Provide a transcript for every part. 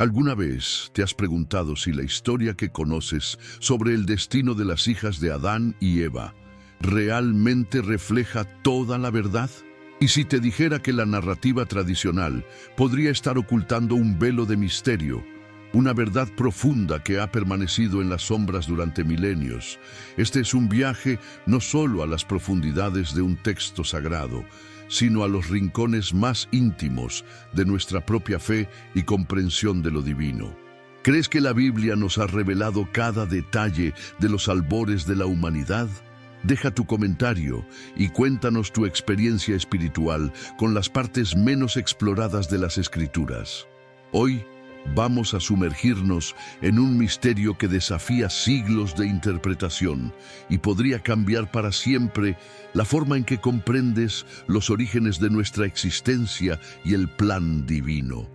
¿Alguna vez te has preguntado si la historia que conoces sobre el destino de las hijas de Adán y Eva realmente refleja toda la verdad? ¿Y si te dijera que la narrativa tradicional podría estar ocultando un velo de misterio, una verdad profunda que ha permanecido en las sombras durante milenios? Este es un viaje no solo a las profundidades de un texto sagrado, sino a los rincones más íntimos de nuestra propia fe y comprensión de lo divino. ¿Crees que la Biblia nos ha revelado cada detalle de los albores de la humanidad? Deja tu comentario y cuéntanos tu experiencia espiritual con las partes menos exploradas de las Escrituras. Hoy vamos a sumergirnos en un misterio que desafía siglos de interpretación y podría cambiar para siempre la forma en que comprendes los orígenes de nuestra existencia y el plan divino.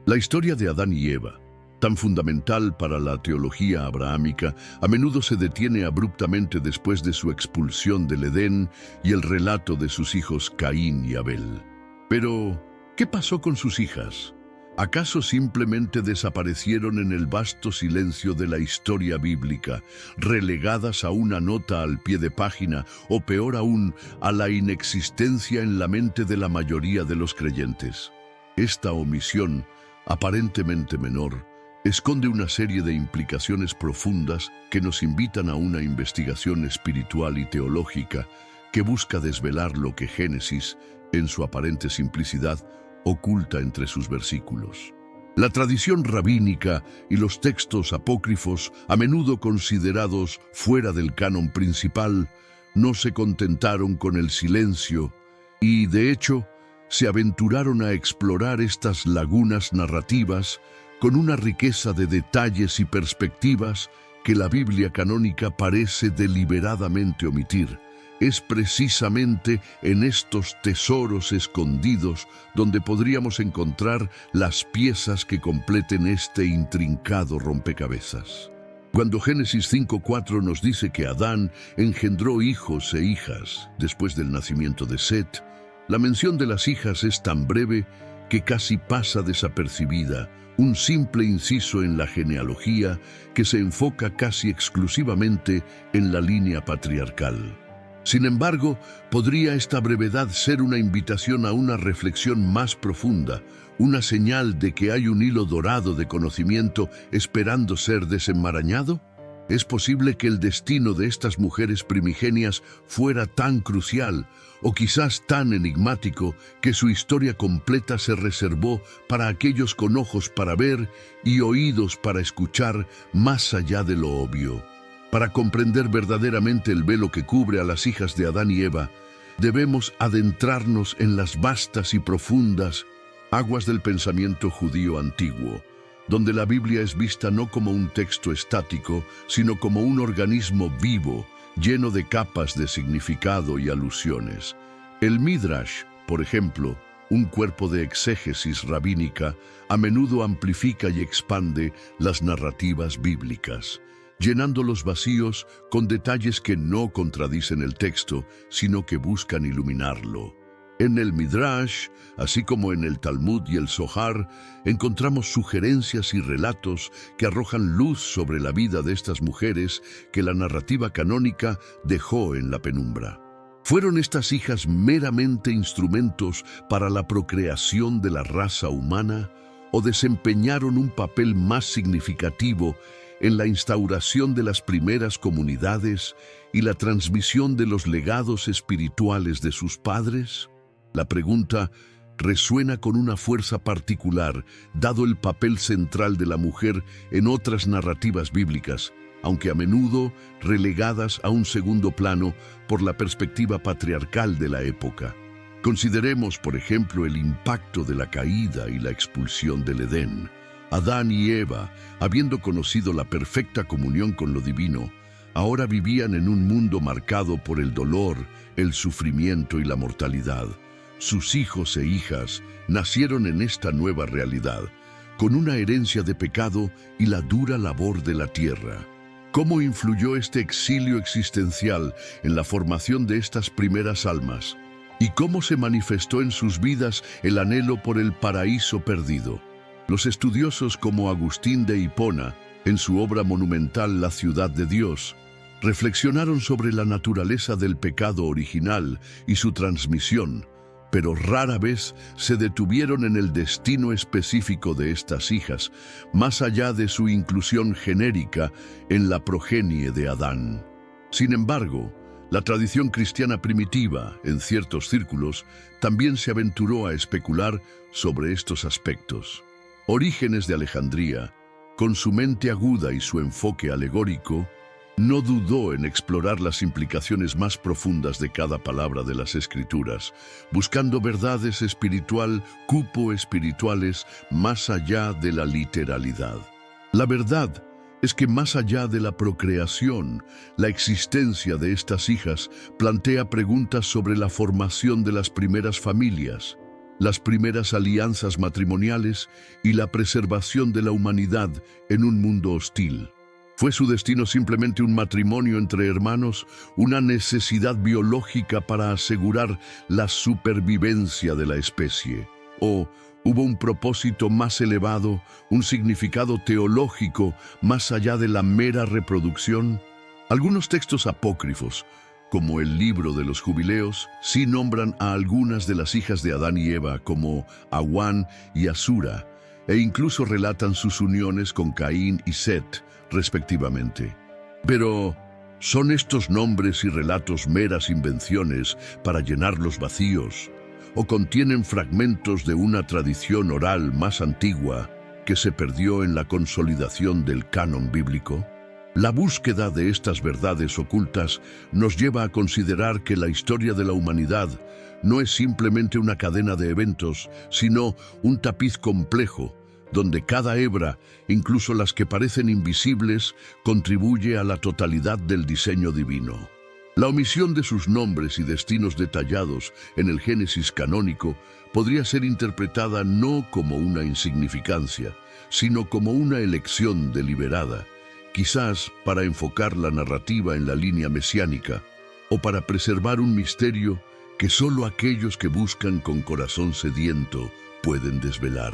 La historia de Adán y Eva, tan fundamental para la teología abrahámica, a menudo se detiene abruptamente después de su expulsión del Edén y el relato de sus hijos Caín y Abel. Pero, ¿qué pasó con sus hijas? ¿Acaso simplemente desaparecieron en el vasto silencio de la historia bíblica, relegadas a una nota al pie de página o, peor aún, a la inexistencia en la mente de la mayoría de los creyentes? Esta omisión, aparentemente menor, esconde una serie de implicaciones profundas que nos invitan a una investigación espiritual y teológica que busca desvelar lo que Génesis, en su aparente simplicidad, oculta entre sus versículos. La tradición rabínica y los textos apócrifos, a menudo considerados fuera del canon principal, no se contentaron con el silencio y, de hecho, se aventuraron a explorar estas lagunas narrativas con una riqueza de detalles y perspectivas que la Biblia canónica parece deliberadamente omitir. Es precisamente en estos tesoros escondidos donde podríamos encontrar las piezas que completen este intrincado rompecabezas. Cuando Génesis 5:4 nos dice que Adán engendró hijos e hijas después del nacimiento de Set, la mención de las hijas es tan breve que casi pasa desapercibida, un simple inciso en la genealogía que se enfoca casi exclusivamente en la línea patriarcal. Sin embargo, podría esta brevedad ser una invitación a una reflexión más profunda, una señal de que hay un hilo dorado de conocimiento esperando ser desenmarañado. ¿Es posible que el destino de estas mujeres primigenias fuera tan crucial, o quizás tan enigmático, que su historia completa se reservó para aquellos con ojos para ver y oídos para escuchar más allá de lo obvio? Para comprender verdaderamente el velo que cubre a las hijas de Adán y Eva, debemos adentrarnos en las vastas y profundas aguas del pensamiento judío antiguo, donde la Biblia es vista no como un texto estático, sino como un organismo vivo, lleno de capas de significado y alusiones. El Midrash, por ejemplo, un cuerpo de exégesis rabínica, a menudo amplifica y expande las narrativas bíblicas, llenando los vacíos con detalles que no contradicen el texto, sino que buscan iluminarlo. En el Midrash, así como en el Talmud y el Zohar, encontramos sugerencias y relatos que arrojan luz sobre la vida de estas mujeres que la narrativa canónica dejó en la penumbra. ¿Fueron estas hijas meramente instrumentos para la procreación de la raza humana o desempeñaron un papel más significativo en la instauración de las primeras comunidades y la transmisión de los legados espirituales de sus padres? La pregunta resuena con una fuerza particular, dado el papel central de la mujer en otras narrativas bíblicas, aunque a menudo relegadas a un segundo plano por la perspectiva patriarcal de la época. Consideremos, por ejemplo, el impacto de la caída y la expulsión del Edén. Adán y Eva, habiendo conocido la perfecta comunión con lo divino, ahora vivían en un mundo marcado por el dolor, el sufrimiento y la mortalidad. Sus hijos e hijas nacieron en esta nueva realidad, con una herencia de pecado y la dura labor de la tierra. ¿Cómo influyó este exilio existencial en la formación de estas primeras almas? ¿Y cómo se manifestó en sus vidas el anhelo por el paraíso perdido? Los estudiosos como Agustín de Hipona, en su obra monumental La ciudad de Dios, reflexionaron sobre la naturaleza del pecado original y su transmisión, pero rara vez se detuvieron en el destino específico de estas hijas, más allá de su inclusión genérica en la progenie de Adán. Sin embargo, la tradición cristiana primitiva, en ciertos círculos, también se aventuró a especular sobre estos aspectos. Orígenes de Alejandría, con su mente aguda y su enfoque alegórico, no dudó en explorar las implicaciones más profundas de cada palabra de las Escrituras, buscando verdades espirituales más allá de la literalidad. La verdad es que más allá de la procreación, la existencia de estas hijas plantea preguntas sobre la formación de las primeras familias, las primeras alianzas matrimoniales y la preservación de la humanidad en un mundo hostil. ¿Fue su destino simplemente un matrimonio entre hermanos, una necesidad biológica para asegurar la supervivencia de la especie? ¿O hubo un propósito más elevado, un significado teológico más allá de la mera reproducción? Algunos textos apócrifos, como el libro de los Jubileos, sí nombran a algunas de las hijas de Adán y Eva como Awan y Asura, e incluso relatan sus uniones con Caín y Set, respectivamente. Pero, ¿son estos nombres y relatos meras invenciones para llenar los vacíos? ¿O contienen fragmentos de una tradición oral más antigua que se perdió en la consolidación del canon bíblico? La búsqueda de estas verdades ocultas nos lleva a considerar que la historia de la humanidad no es simplemente una cadena de eventos, sino un tapiz complejo, donde cada hebra, incluso las que parecen invisibles, contribuye a la totalidad del diseño divino. La omisión de sus nombres y destinos detallados en el Génesis canónico podría ser interpretada no como una insignificancia, sino como una elección deliberada, quizás para enfocar la narrativa en la línea mesiánica o para preservar un misterio que solo aquellos que buscan con corazón sediento pueden desvelar.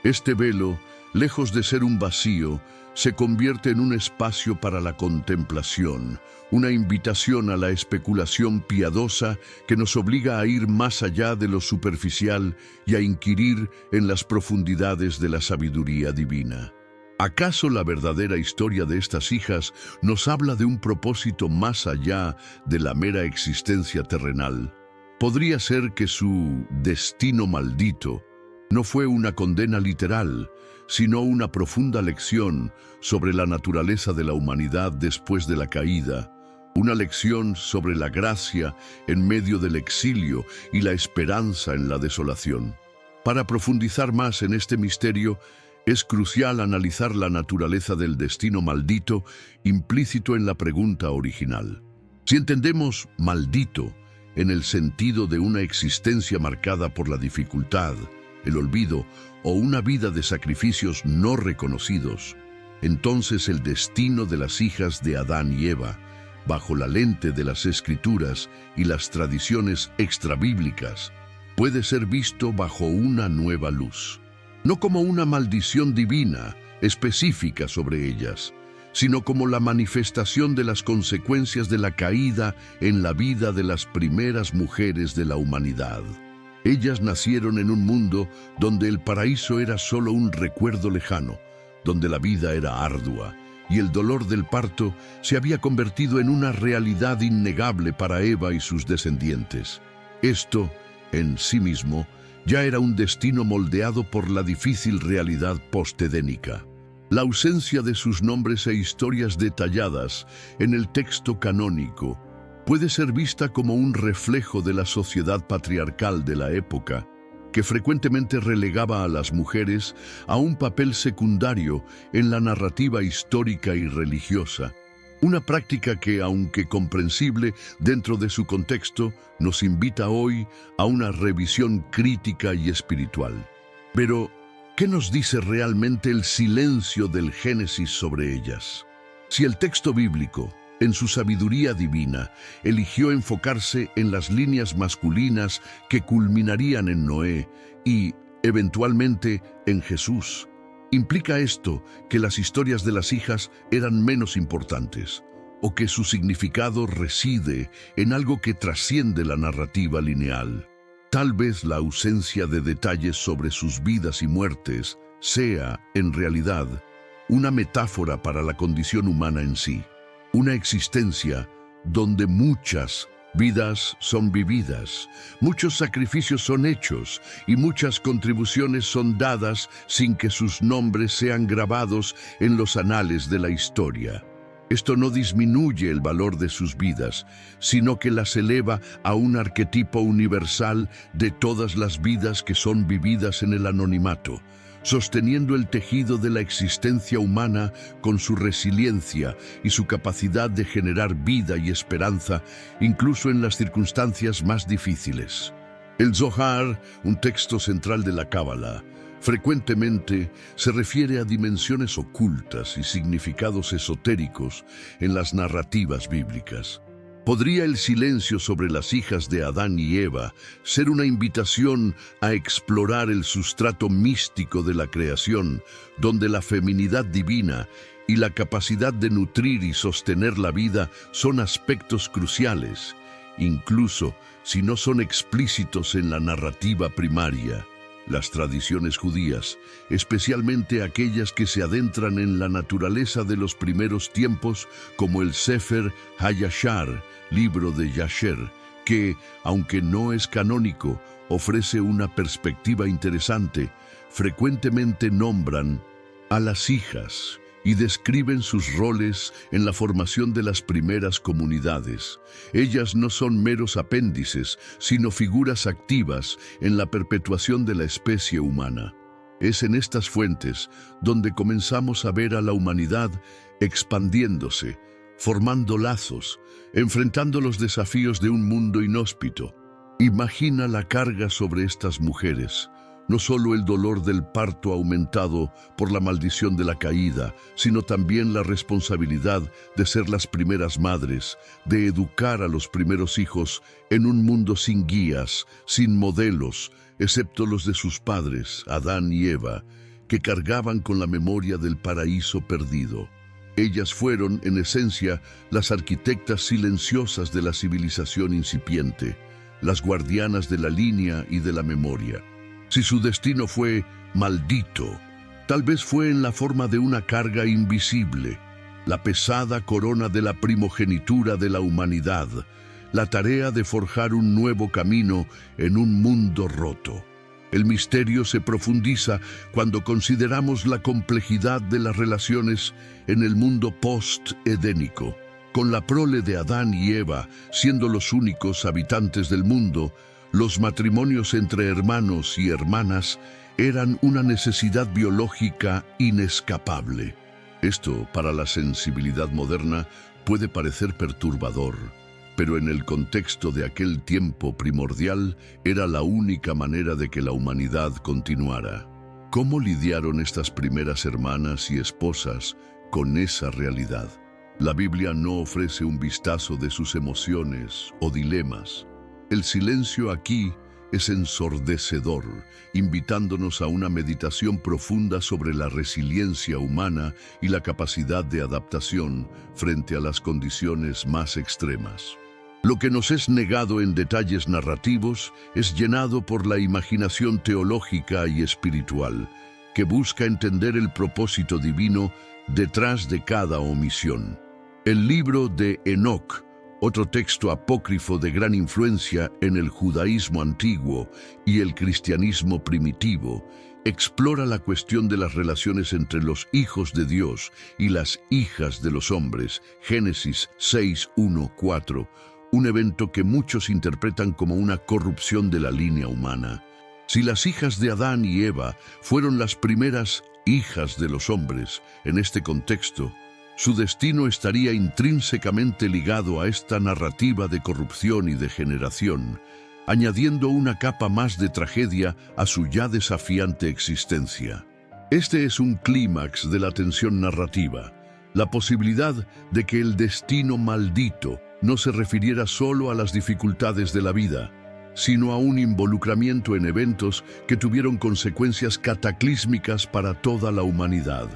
Este velo, lejos de ser un vacío, se convierte en un espacio para la contemplación, una invitación a la especulación piadosa que nos obliga a ir más allá de lo superficial y a inquirir en las profundidades de la sabiduría divina. ¿Acaso la verdadera historia de estas hijas nos habla de un propósito más allá de la mera existencia terrenal? ¿Podría ser que su destino maldito no fue una condena literal, sino una profunda lección sobre la naturaleza de la humanidad después de la caída, una lección sobre la gracia en medio del exilio y la esperanza en la desolación? Para profundizar más en este misterio, es crucial analizar la naturaleza del destino maldito implícito en la pregunta original. Si entendemos maldito en el sentido de una existencia marcada por la dificultad, el olvido o una vida de sacrificios no reconocidos, entonces el destino de las hijas de Adán y Eva, bajo la lente de las Escrituras y las tradiciones extrabíblicas, puede ser visto bajo una nueva luz. No como una maldición divina específica sobre ellas, sino como la manifestación de las consecuencias de la caída en la vida de las primeras mujeres de la humanidad. Ellas nacieron en un mundo donde el paraíso era solo un recuerdo lejano, donde la vida era ardua, y el dolor del parto se había convertido en una realidad innegable para Eva y sus descendientes. Esto, en sí mismo, ya era un destino moldeado por la difícil realidad postedénica. La ausencia de sus nombres e historias detalladas en el texto canónico puede ser vista como un reflejo de la sociedad patriarcal de la época, que frecuentemente relegaba a las mujeres a un papel secundario en la narrativa histórica y religiosa. Una práctica que, aunque comprensible dentro de su contexto, nos invita hoy a una revisión crítica y espiritual. Pero, ¿qué nos dice realmente el silencio del Génesis sobre ellas? Si el texto bíblico, en su sabiduría divina, eligió enfocarse en las líneas masculinas que culminarían en Noé y eventualmente en Jesús. ¿Implica esto que las historias de las hijas eran menos importantes, o que su significado reside en algo que trasciende la narrativa lineal? Tal vez la ausencia de detalles sobre sus vidas y muertes sea, en realidad, una metáfora para la condición humana en sí, una existencia donde muchas vidas son vividas, muchos sacrificios son hechos y muchas contribuciones son dadas sin que sus nombres sean grabados en los anales de la historia. Esto no disminuye el valor de sus vidas, sino que las eleva a un arquetipo universal de todas las vidas que son vividas en el anonimato, sosteniendo el tejido de la existencia humana con su resiliencia y su capacidad de generar vida y esperanza, incluso en las circunstancias más difíciles. El Zohar, un texto central de la Cábala, frecuentemente se refiere a dimensiones ocultas y significados esotéricos en las narrativas bíblicas. ¿Podría el silencio sobre las hijas de Adán y Eva ser una invitación a explorar el sustrato místico de la creación, donde la feminidad divina y la capacidad de nutrir y sostener la vida son aspectos cruciales, incluso si no son explícitos en la narrativa primaria? Las tradiciones judías, especialmente aquellas que se adentran en la naturaleza de los primeros tiempos, como el Sefer HaYashar, libro de Yasher, que, aunque no es canónico, ofrece una perspectiva interesante, frecuentemente nombran a las hijas y describen sus roles en la formación de las primeras comunidades. Ellas no son meros apéndices, sino figuras activas en la perpetuación de la especie humana. Es en estas fuentes donde comenzamos a ver a la humanidad expandiéndose, formando lazos, enfrentando los desafíos de un mundo inhóspito. Imagina la carga sobre estas mujeres. No solo el dolor del parto aumentado por la maldición de la caída, sino también la responsabilidad de ser las primeras madres, de educar a los primeros hijos en un mundo sin guías, sin modelos, excepto los de sus padres, Adán y Eva, que cargaban con la memoria del paraíso perdido. Ellas fueron, en esencia, las arquitectas silenciosas de la civilización incipiente, las guardianas de la línea y de la memoria. Si su destino fue maldito, tal vez fue en la forma de una carga invisible, la pesada corona de la primogenitura de la humanidad, la tarea de forjar un nuevo camino en un mundo roto. El misterio se profundiza cuando consideramos la complejidad de las relaciones en el mundo post-edénico, con la prole de Adán y Eva siendo los únicos habitantes del mundo. Los matrimonios entre hermanos y hermanas eran una necesidad biológica inescapable. Esto, para la sensibilidad moderna, puede parecer perturbador, pero en el contexto de aquel tiempo primordial era la única manera de que la humanidad continuara. ¿Cómo lidiaron estas primeras hermanas y esposas con esa realidad? La Biblia no ofrece un vistazo de sus emociones o dilemas. El silencio aquí es ensordecedor, invitándonos a una meditación profunda sobre la resiliencia humana y la capacidad de adaptación frente a las condiciones más extremas. Lo que nos es negado en detalles narrativos es llenado por la imaginación teológica y espiritual, que busca entender el propósito divino detrás de cada omisión. El libro de Enoc, otro texto apócrifo de gran influencia en el judaísmo antiguo y el cristianismo primitivo, explora la cuestión de las relaciones entre los hijos de Dios y las hijas de los hombres, Génesis 6:1-4, un evento que muchos interpretan como una corrupción de la línea humana. Si las hijas de Adán y Eva fueron las primeras hijas de los hombres en este contexto, su destino estaría intrínsecamente ligado a esta narrativa de corrupción y degeneración, añadiendo una capa más de tragedia a su ya desafiante existencia. Este es un clímax de la tensión narrativa, la posibilidad de que el destino maldito no se refiriera solo a las dificultades de la vida, sino a un involucramiento en eventos que tuvieron consecuencias cataclísmicas para toda la humanidad.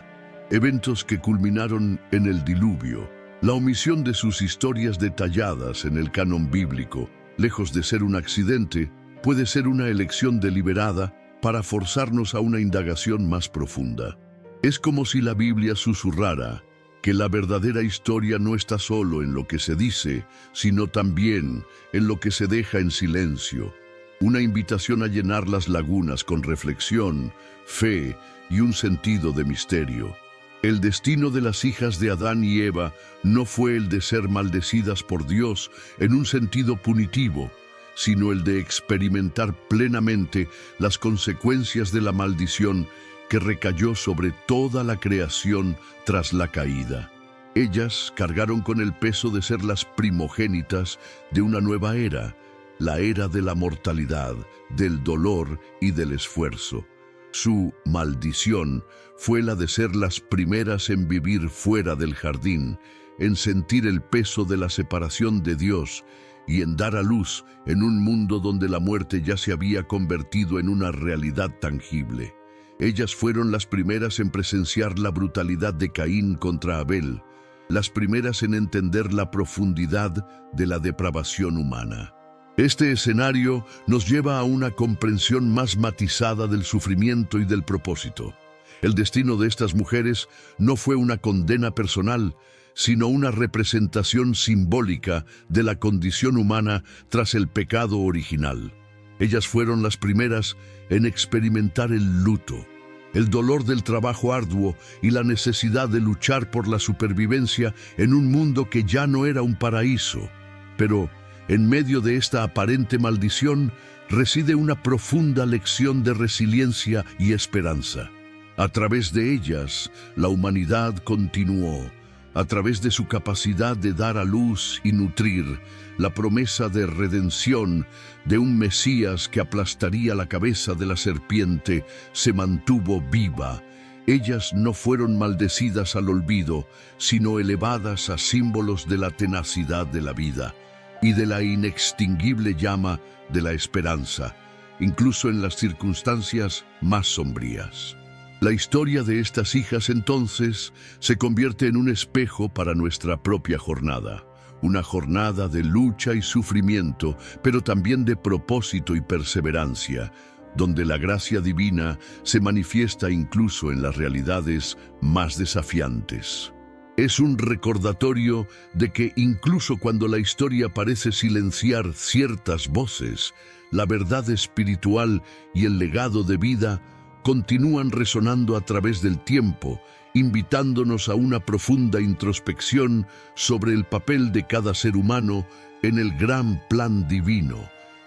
Eventos que culminaron en el diluvio. La omisión de sus historias detalladas en el canon bíblico, lejos de ser un accidente, puede ser una elección deliberada para forzarnos a una indagación más profunda. Es como si la Biblia susurrara que la verdadera historia no está solo en lo que se dice, sino también en lo que se deja en silencio. Una invitación a llenar las lagunas con reflexión, fe y un sentido de misterio. El destino de las hijas de Adán y Eva no fue el de ser maldecidas por Dios en un sentido punitivo, sino el de experimentar plenamente las consecuencias de la maldición que recayó sobre toda la creación tras la caída. Ellas cargaron con el peso de ser las primogénitas de una nueva era, la era de la mortalidad, del dolor y del esfuerzo. Su maldición fue la de ser las primeras en vivir fuera del jardín, en sentir el peso de la separación de Dios y en dar a luz en un mundo donde la muerte ya se había convertido en una realidad tangible. Ellas fueron las primeras en presenciar la brutalidad de Caín contra Abel, las primeras en entender la profundidad de la depravación humana. Este escenario nos lleva a una comprensión más matizada del sufrimiento y del propósito. El destino de estas mujeres no fue una condena personal, sino una representación simbólica de la condición humana tras el pecado original. Ellas fueron las primeras en experimentar el luto, el dolor del trabajo arduo y la necesidad de luchar por la supervivencia en un mundo que ya no era un paraíso. Pero en medio de esta aparente maldición reside una profunda lección de resiliencia y esperanza. A través de ellas, la humanidad continuó, a través de su capacidad de dar a luz y nutrir, la promesa de redención de un Mesías que aplastaría la cabeza de la serpiente se mantuvo viva. Ellas no fueron maldecidas al olvido, sino elevadas a símbolos de la tenacidad de la vida y de la inextinguible llama de la esperanza, incluso en las circunstancias más sombrías. La historia de estas hijas entonces se convierte en un espejo para nuestra propia jornada. Una jornada de lucha y sufrimiento, pero también de propósito y perseverancia, donde la gracia divina se manifiesta incluso en las realidades más desafiantes. Es un recordatorio de que incluso cuando la historia parece silenciar ciertas voces, la verdad espiritual y el legado de vida continúan resonando a través del tiempo, invitándonos a una profunda introspección sobre el papel de cada ser humano en el gran plan divino.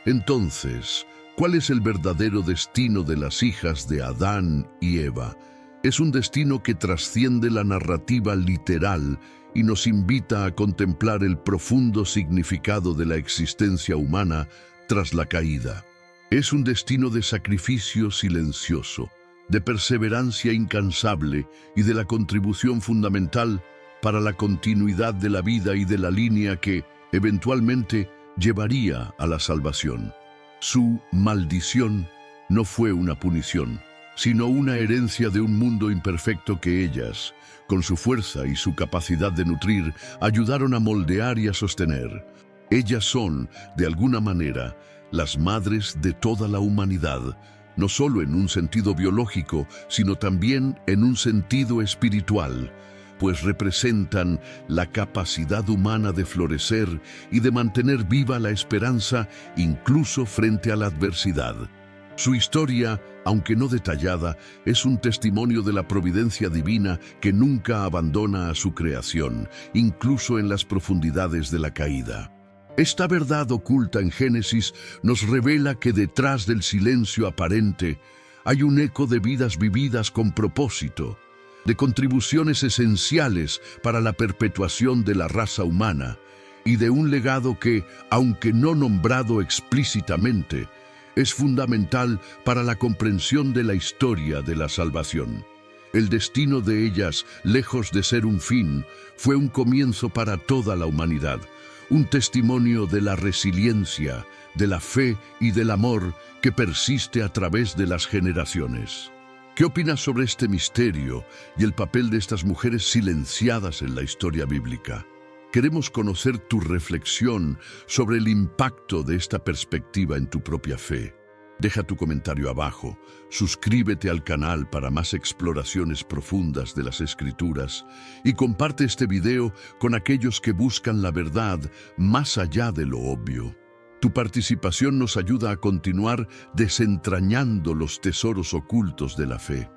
Entonces, ¿cuál es el verdadero destino de las hijas de Adán y Eva? Es un destino que trasciende la narrativa literal y nos invita a contemplar el profundo significado de la existencia humana tras la caída. Es un destino de sacrificio silencioso, de perseverancia incansable y de la contribución fundamental para la continuidad de la vida y de la línea que, eventualmente, llevaría a la salvación. Su maldición no fue una punición, sino una herencia de un mundo imperfecto que ellas, con su fuerza y su capacidad de nutrir, ayudaron a moldear y a sostener. Ellas son, de alguna manera, las madres de toda la humanidad, no solo en un sentido biológico, sino también en un sentido espiritual, pues representan la capacidad humana de florecer y de mantener viva la esperanza incluso frente a la adversidad. Su historia, aunque no detallada, es un testimonio de la providencia divina que nunca abandona a su creación, incluso en las profundidades de la caída. Esta verdad oculta en Génesis nos revela que detrás del silencio aparente hay un eco de vidas vividas con propósito, de contribuciones esenciales para la perpetuación de la raza humana y de un legado que, aunque no nombrado explícitamente, es fundamental para la comprensión de la historia de la salvación. El destino de ellas, lejos de ser un fin, fue un comienzo para toda la humanidad, un testimonio de la resiliencia, de la fe y del amor que persiste a través de las generaciones. ¿Qué opinas sobre este misterio y el papel de estas mujeres silenciadas en la historia bíblica? Queremos conocer tu reflexión sobre el impacto de esta perspectiva en tu propia fe. Deja tu comentario abajo, suscríbete al canal para más exploraciones profundas de las Escrituras y comparte este video con aquellos que buscan la verdad más allá de lo obvio. Tu participación nos ayuda a continuar desentrañando los tesoros ocultos de la fe.